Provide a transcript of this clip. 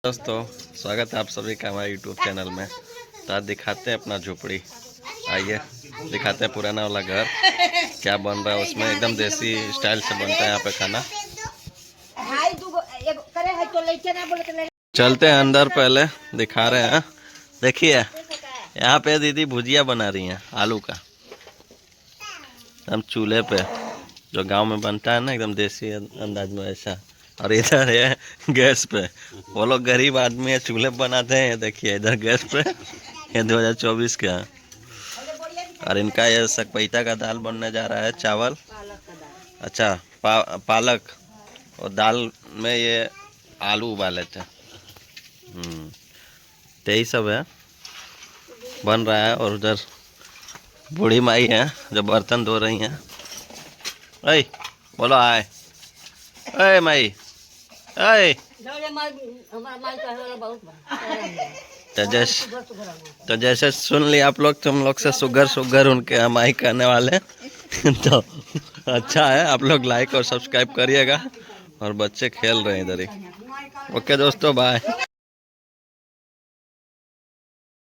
दोस्तों स्वागत है आप सभी का हमारे यूट्यूब चैनल में। तो आज दिखाते हैं अपना झोपड़ी। आइए दिखाते हैं पुराना वाला घर क्या बन रहा है उसमें। एकदम देसी स्टाइल से बनता है यहाँ पे खाना। चलते हैं अंदर, पहले दिखा रहे हैं। देखिए यहाँ पे दीदी भुजिया बना रही हैं आलू का, हम चूल्हे पे जो गांव में बनता है ना, एकदम देसी अंदाज में ऐसा। और इधर है गैस पे, वो लोग गरीब आदमी है चूल्हे पे बनाते हैं। देखिए इधर गैस पे, ये 2024 का। और इनका ये सकपैता का दाल बनने जा रहा है, चावल। अच्छा पालक और दाल में ये आलू उबाले थे। तो यही सब है बन रहा है। और उधर बूढ़ी माई है जो बर्तन धो रही हैं। ऐ बोलो आए, ऐ माई ऐ। तो जैसे सुन लिया आप लोग, तुम लोग से सुगर उनके माई कहने वाले तो अच्छा है, आप लोग लाइक और सब्सक्राइब करिएगा। और बच्चे खेल रहे हैं इधर ही। ओके दोस्तों, बाय।